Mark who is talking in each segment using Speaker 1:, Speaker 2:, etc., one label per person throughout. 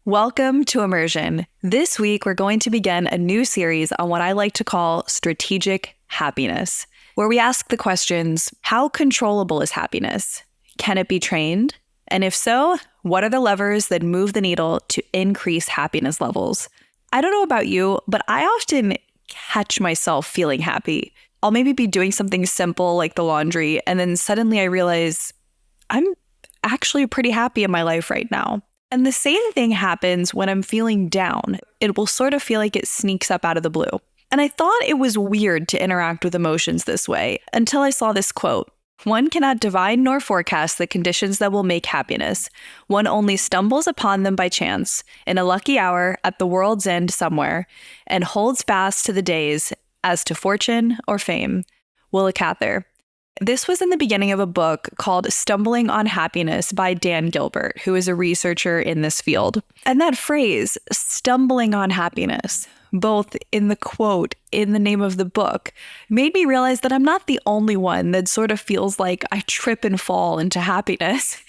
Speaker 1: Welcome to Immersion. This week, we're going to begin a new series on what I like to call strategic happiness, where we ask the questions, how controllable is happiness? Can it be trained? And if so, what are the levers that move the needle to increase happiness levels? I don't know about you, but I often catch myself feeling happy. I'll maybe be doing something simple like the laundry, and then suddenly I realize I'm actually pretty happy in my life right now. And the same thing happens when I'm feeling down. It will sort of feel like it sneaks up out of the blue. And I thought it was weird to interact with emotions this way until I saw this quote. One cannot divine nor forecast the conditions that will make happiness. One only stumbles upon them by chance, in a lucky hour at the world's end somewhere, and holds fast to the days as to fortune or fame. Willa Cather. This was in the beginning of a book called Stumbling on Happiness by Dan Gilbert, who is a researcher in this field. And that phrase, stumbling on happiness, both in the quote, in the name of the book, made me realize that I'm not the only one that sort of feels like I trip and fall into happiness.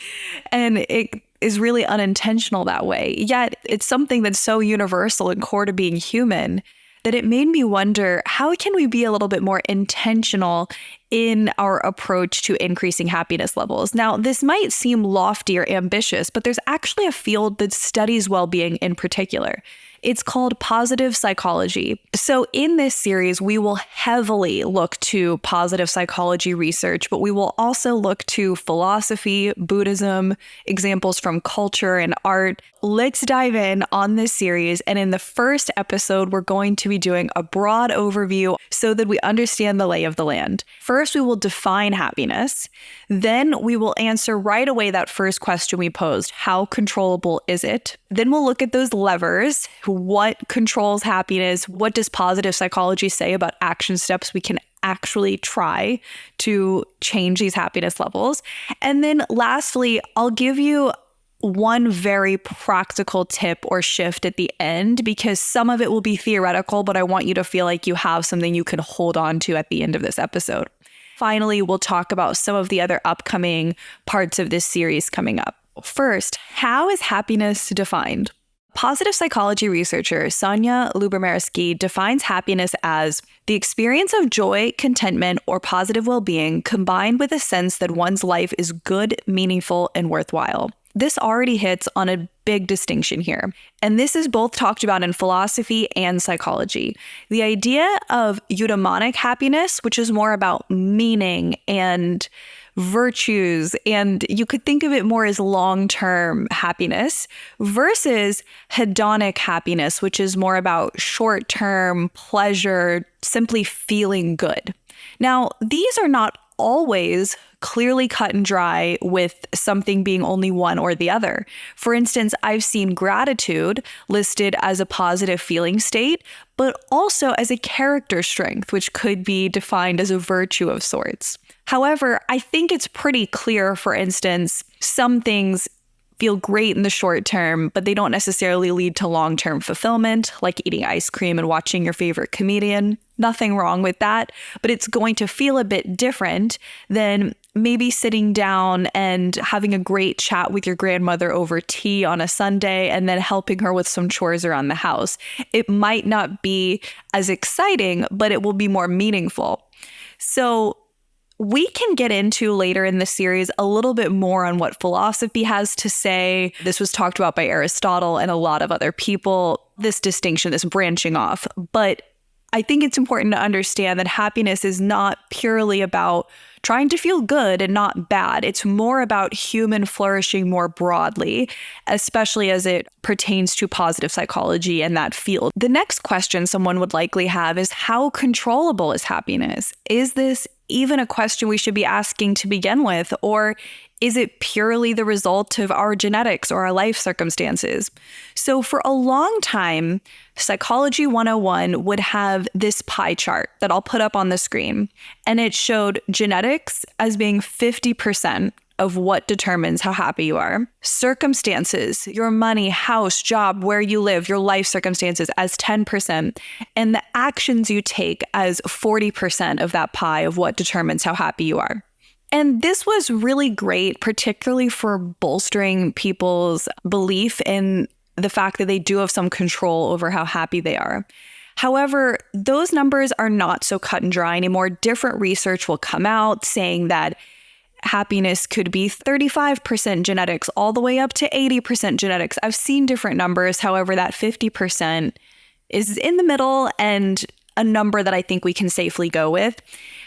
Speaker 1: And it is really unintentional that way. Yet it's something that's so universal and core to being human that it made me wonder, how can we be a little bit more intentional in our approach to increasing happiness levels? Now, this might seem lofty or ambitious, but there's actually a field that studies well-being in particular. It's called positive psychology. So in this series, we will heavily look to positive psychology research, but we will also look to philosophy, Buddhism, examples from culture and art. Let's dive in on this series. And in the first episode, we're going to be doing a broad overview so that we understand the lay of the land. First, we will define happiness. Then we will answer right away that first question we posed, how controllable is it? Then we'll look at those levers. What controls happiness? What does positive psychology say about action steps we can actually try to change these happiness levels? And then lastly, I'll give you one very practical tip or shift at the end, because some of it will be theoretical, but I want you to feel like you have something you can hold on to at the end of this episode. Finally, we'll talk about some of the other upcoming parts of this series coming up. First, how is happiness defined? Positive psychology researcher Sonia Lyubomirsky defines happiness as the experience of joy, contentment, or positive well-being combined with a sense that one's life is good, meaningful, and worthwhile. This already hits on a big distinction here. And this is both talked about in philosophy and psychology. The idea of eudaimonic happiness, which is more about meaning and virtues, and you could think of it more as long-term happiness, versus hedonic happiness, which is more about short-term pleasure, simply feeling good. Now, these are not always clearly cut and dry with something being only one or the other. For instance, I've seen gratitude listed as a positive feeling state, but also as a character strength, which could be defined as a virtue of sorts. However, I think it's pretty clear, for instance, some things feel great in the short term, but they don't necessarily lead to long-term fulfillment, like eating ice cream and watching your favorite comedian. Nothing wrong with that, but it's going to feel a bit different than maybe sitting down and having a great chat with your grandmother over tea on a Sunday and then helping her with some chores around the house. It might not be as exciting, but it will be more meaningful. So we can get into later in the series a little bit more on what philosophy has to say. This was talked about by Aristotle and a lot of other people, this distinction, this branching off. But I think it's important to understand that happiness is not purely about trying to feel good and not bad. It's more about human flourishing more broadly, especially as it pertains to positive psychology and that field. The next question someone would likely have is, how controllable is happiness? Is this even a question we should be asking to begin with, or is it purely the result of our genetics or our life circumstances? So for a long time, Psychology 101 would have this pie chart that I'll put up on the screen, and it showed genetics as being 50% of what determines how happy you are. Circumstances, your money, house, job, where you live, your life circumstances as 10%, and the actions you take as 40% of that pie of what determines how happy you are. And this was really great, particularly for bolstering people's belief in the fact that they do have some control over how happy they are. However, those numbers are not so cut and dry anymore. Different research will come out saying that happiness could be 35% genetics all the way up to 80% genetics. I've seen different numbers. However, that 50% is in the middle and a number that I think we can safely go with.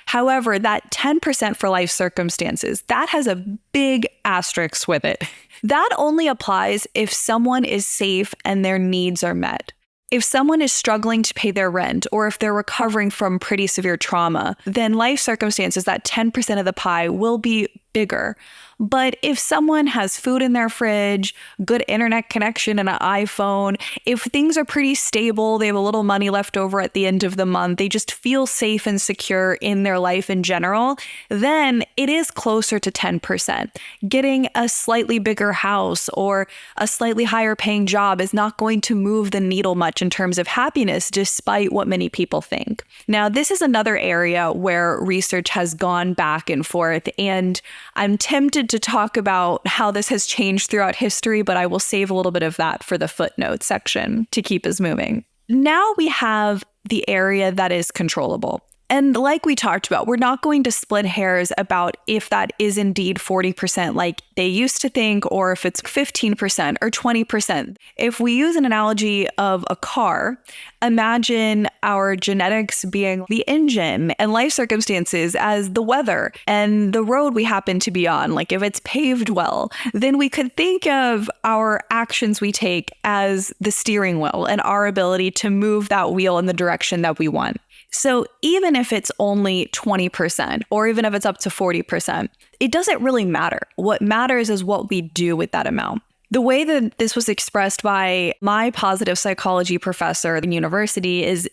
Speaker 1: However, that 10% for life circumstances, that has a big asterisk with it. That only applies if someone is safe and their needs are met. If someone is struggling to pay their rent, or if they're recovering from pretty severe trauma, then life circumstances, that 10% of the pie will be bigger. But if someone has food in their fridge, good internet connection and an iPhone, if things are pretty stable, they have a little money left over at the end of the month, they just feel safe and secure in their life in general, then it is closer to 10%. Getting a slightly bigger house or a slightly higher paying job is not going to move the needle much in terms of happiness, despite what many people think. Now, this is another area where research has gone back and forth, and I'm tempted to talk about how this has changed throughout history, but I will save a little bit of that for the footnotes section to keep us moving. Now we have the area that is controllable. And like we talked about, we're not going to split hairs about if that is indeed 40% like they used to think, or if it's 15% or 20%. If we use an analogy of a car, imagine our genetics being the engine and life circumstances as the weather and the road we happen to be on. Like if it's paved well, then we could think of our actions we take as the steering wheel and our ability to move that wheel in the direction that we want. So even if it's only 20%, or even if it's up to 40%, it doesn't really matter. What matters is what we do with that amount. The way that this was expressed by my positive psychology professor at the university is,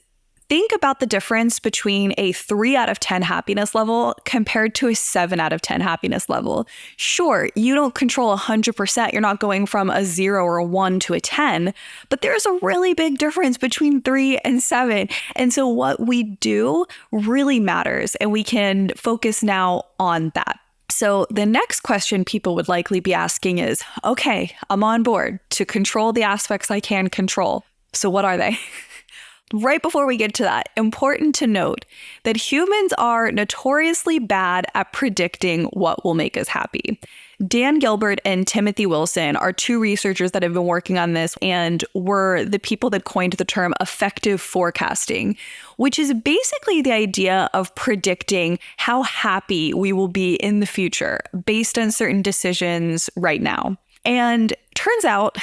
Speaker 1: think about the difference between a 3 out of 10 happiness level compared to a 7 out of 10 happiness level. Sure, you don't control 100%. You're not going from a 0 or a 1 to a 10, but there's a really big difference between 3 and 7. And so what we do really matters, and we can focus now on that. So the next question people would likely be asking is, okay, I'm on board to control the aspects I can control. So what are they? Right before we get to that, important to note that humans are notoriously bad at predicting what will make us happy. Dan Gilbert and Timothy Wilson are two researchers that have been working on this and were the people that coined the term affective forecasting, which is basically the idea of predicting how happy we will be in the future based on certain decisions right now. And turns out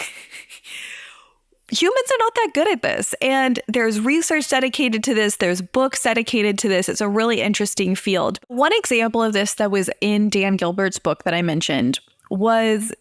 Speaker 1: humans are not that good at this. And there's research dedicated to this. There's books dedicated to this. It's a really interesting field. One example of this that was in Dan Gilbert's book that I mentioned was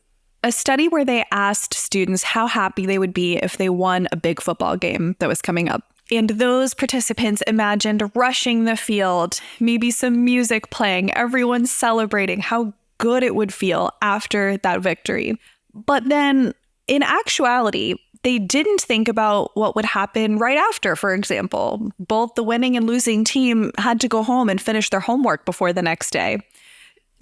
Speaker 1: a study where they asked students how happy they would be if they won a big football game that was coming up. And those participants imagined rushing the field, maybe some music playing, everyone celebrating how good it would feel after that victory. But then in actuality, they didn't think about what would happen right after, for example. Both the winning and losing team had to go home and finish their homework before the next day.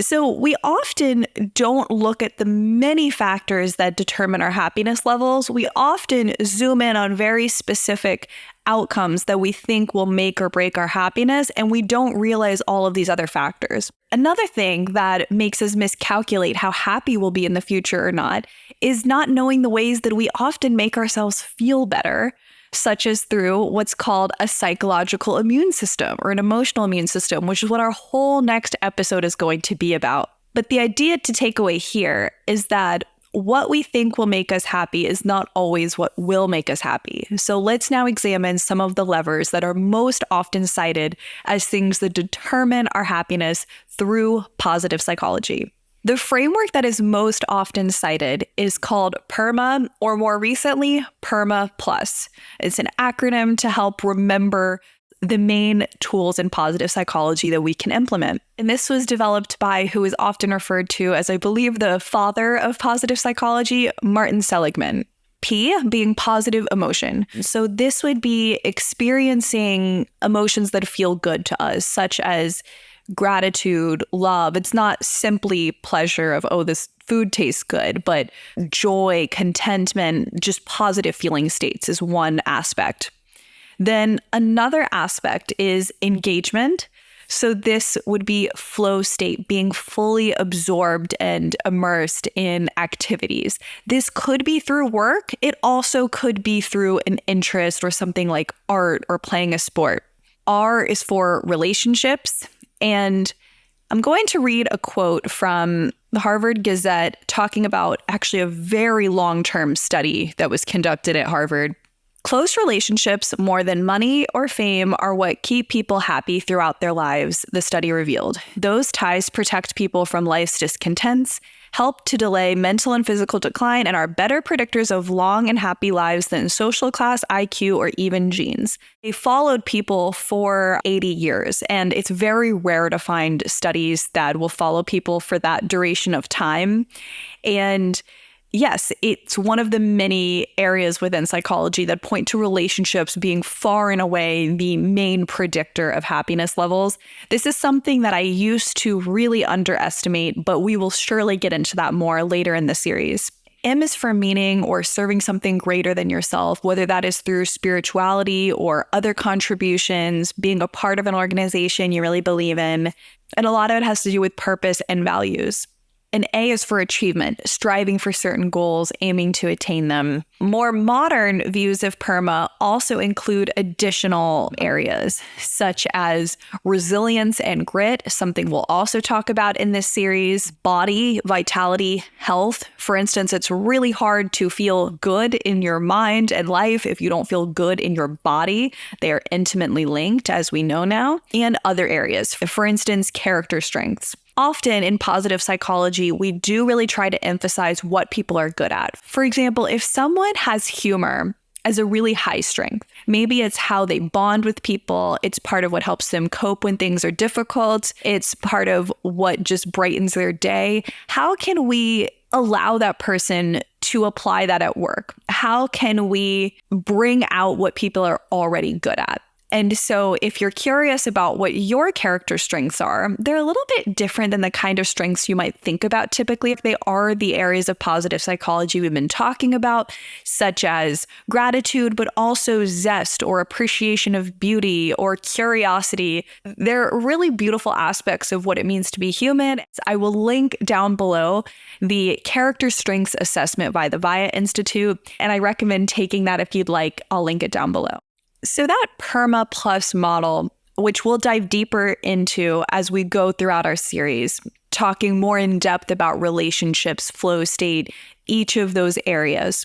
Speaker 1: So we often don't look at the many factors that determine our happiness levels. We often zoom in on very specific outcomes that we think will make or break our happiness, and we don't realize all of these other factors. Another thing that makes us miscalculate how happy we'll be in the future or not is not knowing the ways that we often make ourselves feel better, such as through what's called a psychological immune system or an emotional immune system, which is what our whole next episode is going to be about. But the idea to take away here is that what we think will make us happy is not always what will make us happy. So let's now examine some of the levers that are most often cited as things that determine our happiness through positive psychology. The framework that is most often cited is called PERMA, or more recently, PERMA Plus. It's an acronym to help remember the main tools in positive psychology that we can implement. And this was developed by who is often referred to as, I believe, the father of positive psychology, Martin Seligman. P being positive emotion. So this would be experiencing emotions that feel good to us, such as gratitude, love. It's not simply pleasure of, oh, this food tastes good, but joy, contentment, just positive feeling states is one aspect. Then another aspect is engagement. So this would be flow state, being fully absorbed and immersed in activities. This could be through work. It also could be through an interest or something like art or playing a sport. R is for relationships. And I'm going to read a quote from the Harvard Gazette talking about actually a very long-term study that was conducted at Harvard. Close relationships, more than money or fame, are what keep people happy throughout their lives, the study revealed. Those ties protect people from life's discontents, help to delay mental and physical decline, and are better predictors of long and happy lives than social class, IQ, or even genes. They followed people for 80 years, and it's very rare to find studies that will follow people for that duration of time. And yes, it's one of the many areas within psychology that point to relationships being far and away the main predictor of happiness levels. This is something that I used to really underestimate, but we will surely get into that more later in the series. M is for meaning or serving something greater than yourself, whether that is through spirituality or other contributions, being a part of an organization you really believe in. And a lot of it has to do with purpose and values. And A is for achievement, striving for certain goals, aiming to attain them. More modern views of PERMA also include additional areas, such as resilience and grit, something we'll also talk about in this series, body, vitality, health. For instance, it's really hard to feel good in your mind and life if you don't feel good in your body. They are intimately linked, as we know now, and other areas. For instance, character strengths. Often in positive psychology, we do really try to emphasize what people are good at. For example, if someone has humor as a really high strength, maybe it's how they bond with people. It's part of what helps them cope when things are difficult. It's part of what just brightens their day. How can we allow that person to apply that at work? How can we bring out what people are already good at? And so if you're curious about what your character strengths are, they're a little bit different than the kind of strengths you might think about typically. They are the areas of positive psychology we've been talking about, such as gratitude, but also zest or appreciation of beauty or curiosity. They're really beautiful aspects of what it means to be human. I will link down below the character strengths assessment by the VIA Institute, and I recommend taking that if you'd like. I'll link it down below. So that PERMA Plus model, which we'll dive deeper into as we go throughout our series, talking more in depth about relationships, flow state, each of those areas.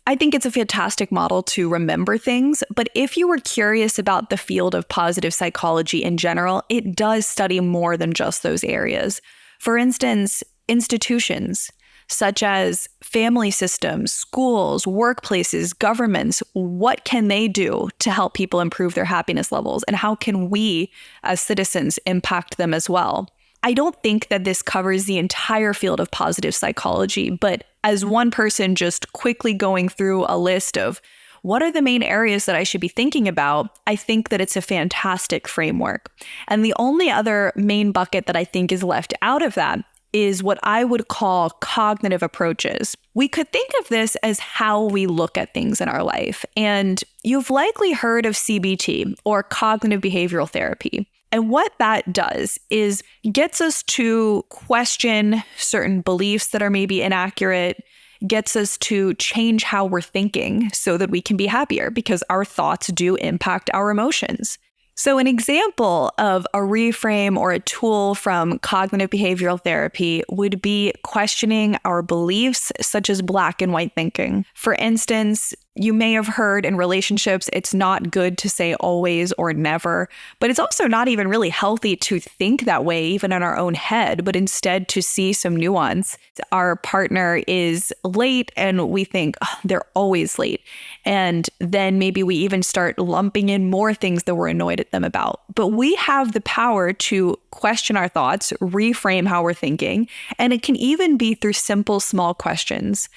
Speaker 1: I think it's a fantastic model to remember things, but if you were curious about the field of positive psychology in general, it does study more than just those areas. For instance, institutions, such as family systems, schools, workplaces, governments, what can they do to help people improve their happiness levels? And how can we as citizens impact them as well? I don't think that this covers the entire field of positive psychology, but as one person just quickly going through a list of what are the main areas that I should be thinking about, I think that it's a fantastic framework. And the only other main bucket that I think is left out of that is what I would call cognitive approaches. We could think of this as how we look at things in our life. And you've likely heard of CBT, or cognitive behavioral therapy. And what that does is gets us to question certain beliefs that are maybe inaccurate, gets us to change how we're thinking so that we can be happier, because our thoughts do impact our emotions. So an example of a reframe or a tool from cognitive behavioral therapy would be questioning our beliefs, such as black and white thinking. For instance, you may have heard in relationships, it's not good to say always or never, but it's also not even really healthy to think that way, even in our own head, but instead to see some nuance. Our partner is late and we think, oh, they're always late. And then maybe we even start lumping in more things that we're annoyed at them about. But we have the power to question our thoughts, reframe how we're thinking, and it can even be through simple, small questions.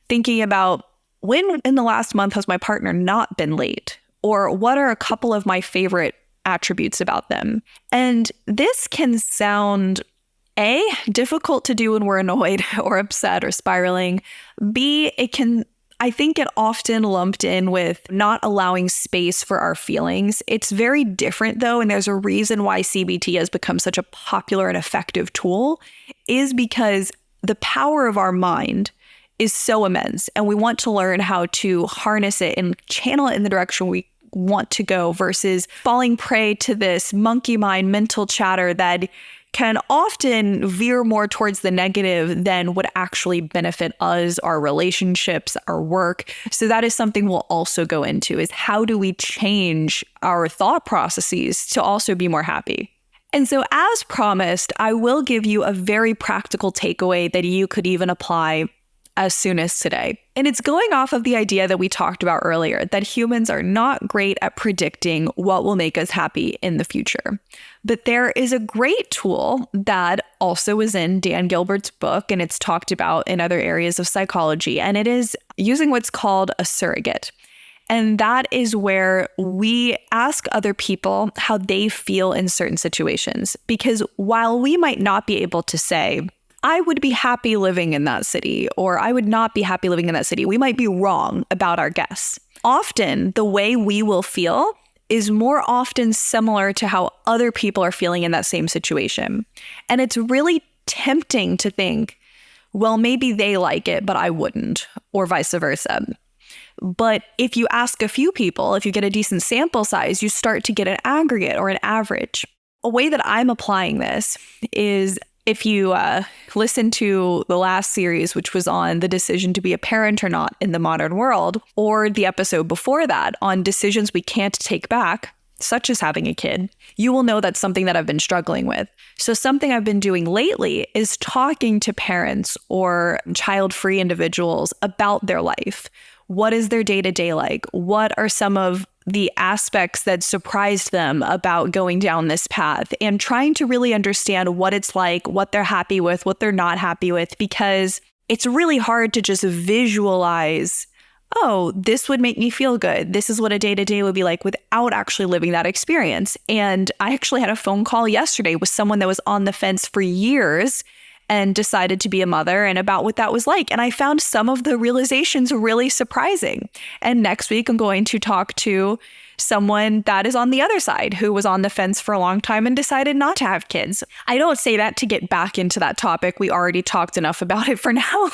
Speaker 1: Thinking about, when in the last month has my partner not been late? Or what are a couple of my favorite attributes about them. And this can sound A, difficult to do when we're annoyed or upset or spiraling. B, I think it often lumped in with not allowing space for our feelings. It's very different though, and there's a reason why CBT has become such a popular and effective tool, is because the power of our mind is so immense, and we want to learn how to harness it and channel it in the direction we want to go versus falling prey to this monkey mind mental chatter that can often veer more towards the negative than would actually benefit us, our relationships, our work. So that is something we'll also go into, is how do we change our thought processes to also be more happy? And so as promised, I will give you a very practical takeaway that you could even apply as soon as today. And it's going off of the idea that we talked about earlier, that humans are not great at predicting what will make us happy in the future. But there is a great tool that also is in Dan Gilbert's book, and it's talked about in other areas of psychology, and it is using what's called a surrogate. And that is where we ask other people how they feel in certain situations. Because while we might not be able to say, I would be happy living in that city, or I would not be happy living in that city, we might be wrong about our guess. Often, the way we will feel is more often similar to how other people are feeling in that same situation. And it's really tempting to think, well, maybe they like it, but I wouldn't, or vice versa. But if you ask a few people, if you get a decent sample size, you start to get an aggregate or an average. A way that I'm applying this is, if you listen to the last series, which was on the decision to be a parent or not in the modern world, or the episode before that on decisions we can't take back, such as having a kid, you will know that's something that I've been struggling with. So something I've been doing lately is talking to parents or child-free individuals about their life. What is their day-to-day like? What are some of the aspects that surprised them about going down this path? And trying to really understand what it's like, what they're happy with, what they're not happy with, because it's really hard to just visualize, oh, this would make me feel good. This is what a day-to-day would be like without actually living that experience. And I actually had a phone call yesterday with someone that was on the fence for years and decided to be a mother, and about what that was like. And I found some of the realizations really surprising. And next week, I'm going to talk to someone that is on the other side, who was on the fence for a long time and decided not to have kids. I don't say that to get back into that topic. We already talked enough about it for now.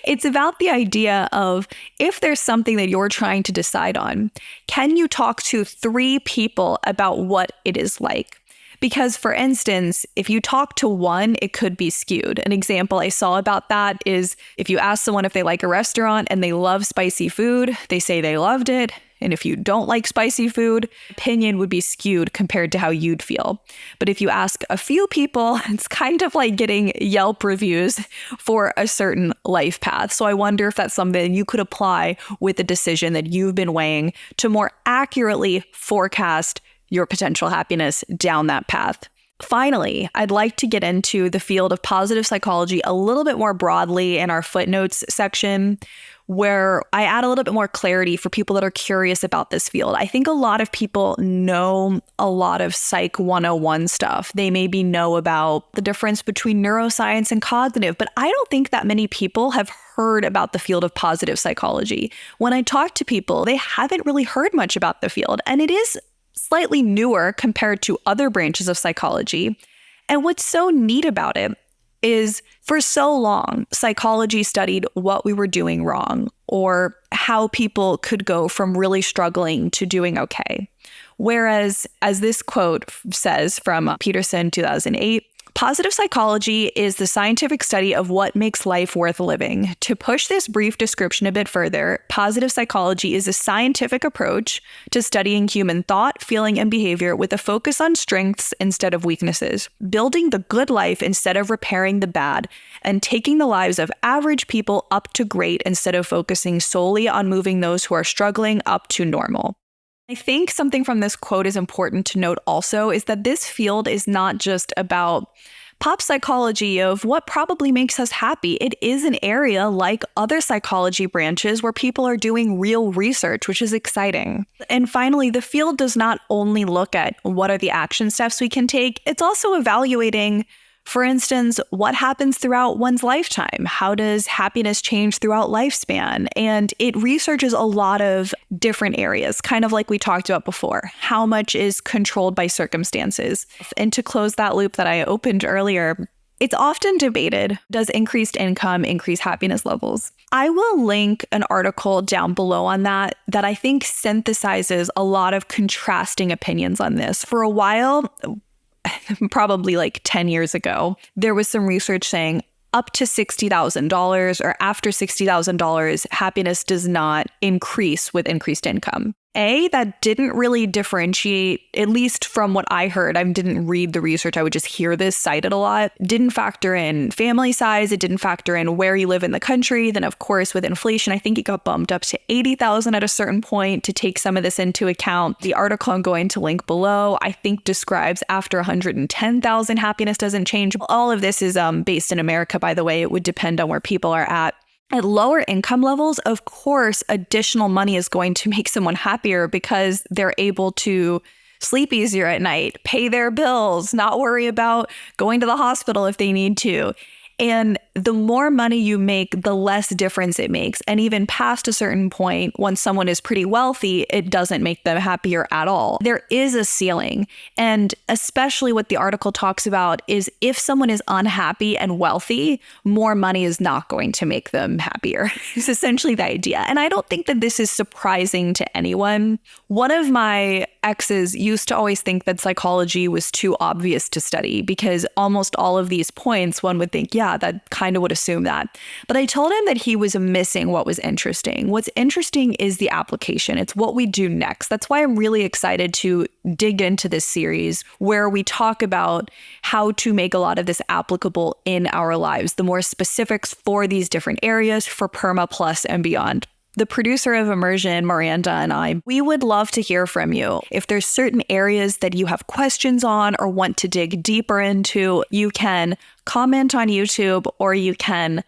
Speaker 1: It's about the idea of, if there's something that you're trying to decide on, can you talk to 3 people about what it is like? Because, for instance, if you talk to one, it could be skewed. An example I saw about that is, if you ask someone if they like a restaurant and they love spicy food, they say they loved it. And if you don't like spicy food, opinion would be skewed compared to how you'd feel. But if you ask a few people, it's kind of like getting Yelp reviews for a certain life path. So I wonder if that's something you could apply with a decision that you've been weighing to more accurately forecast your potential happiness down that path. Finally, I'd like to get into the field of positive psychology a little bit more broadly in our footnotes section, where I add a little bit more clarity for people that are curious about this field. I think a lot of people know a lot of Psych 101 stuff. They maybe know about the difference between neuroscience and cognitive, but I don't think that many people have heard about the field of positive psychology. When I talk to people, they haven't really heard much about the field, and it is slightly newer compared to other branches of psychology. And what's so neat about it is, for so long, psychology studied what we were doing wrong, or how people could go from really struggling to doing okay. Whereas, as this quote says from Peterson, 2008, positive psychology is the scientific study of what makes life worth living. To push this brief description a bit further, positive psychology is a scientific approach to studying human thought, feeling, and behavior with a focus on strengths instead of weaknesses, building the good life instead of repairing the bad, and taking the lives of average people up to great instead of focusing solely on moving those who are struggling up to normal. I think something from this quote is important to note also, is that this field is not just about pop psychology of what probably makes us happy. It is an area like other psychology branches where people are doing real research, which is exciting. And finally, the field does not only look at what are the action steps we can take, it's also evaluating, for instance, what happens throughout one's lifetime? How does happiness change throughout lifespan? And it researches a lot of different areas, kind of like we talked about before. How much is controlled by circumstances? And to close that loop that I opened earlier, it's often debated, does increased income increase happiness levels? I will link an article down below on that I think synthesizes a lot of contrasting opinions on this. For a while, probably like 10 years ago, there was some research saying up to $60,000 or after $60,000, happiness does not increase with increased income. That didn't really differentiate, at least from what I heard. I didn't read the research. I would just hear this cited a lot. Didn't factor in family size. It didn't factor in where you live in the country. Then, of course, with inflation, I think it got bumped up to $80,000 at a certain point to take some of this into account. The article I'm going to link below, I think, describes after $110,000, happiness doesn't change. All of this is based in America, by the way. It would depend on where people are at. At lower income levels, of course, additional money is going to make someone happier because they're able to sleep easier at night, pay their bills, not worry about going to the hospital if they need to. And the more money you make, the less difference it makes. And even past a certain point, when someone is pretty wealthy, it doesn't make them happier at all. There is a ceiling. And especially what the article talks about is if someone is unhappy and wealthy, more money is not going to make them happier. It's essentially the idea. And I don't think that this is surprising to anyone. One of my exes used to always think that psychology was too obvious to study because almost all of these points, one would think, yeah, that kind of would assume that. But I told him that he was missing what was interesting. What's interesting is the application. It's what we do next. That's why I'm really excited to dig into this series where we talk about how to make a lot of this applicable in our lives, the more specifics for these different areas for PERMA Plus and beyond. The producer of Immersion, Miranda, and I, we would love to hear from you. If there's certain areas that you have questions on or want to dig deeper into, you can comment on YouTube or you can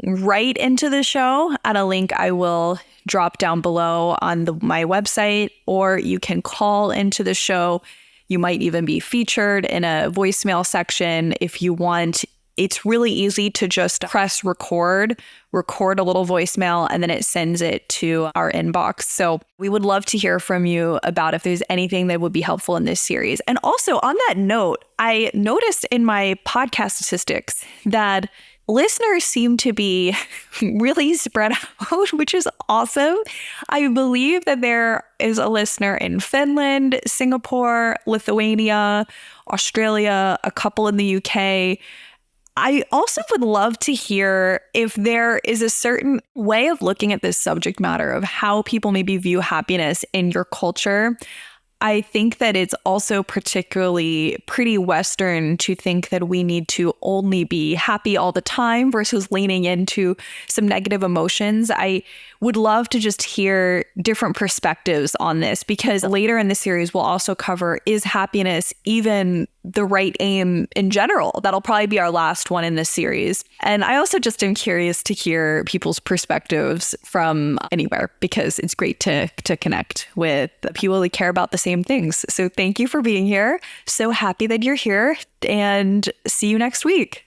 Speaker 1: write into the show at a link I will drop down below on my website, or you can call into the show. You might even be featured in a voicemail section if you want. It's really easy to just press record a little voicemail, and then it sends it to our inbox. So we would love to hear from you about if there's anything that would be helpful in this series. And also on that note, I noticed in my podcast statistics that listeners seem to be really spread out, which is awesome. I believe that there is a listener in Finland, Singapore, Lithuania, Australia, a couple in the UK. I also would love to hear if there is a certain way of looking at this subject matter of how people maybe view happiness in your culture. I think that it's also particularly pretty Western to think that we need to only be happy all the time versus leaning into some negative emotions. I would love to just hear different perspectives on this, because later in the series, we'll also cover, is happiness even the right aim in general? That'll probably be our last one in this series. And I also just am curious to hear people's perspectives from anywhere, because it's great to connect with people that care about the same things. So thank you for being here. So happy that you're here, and see you next week.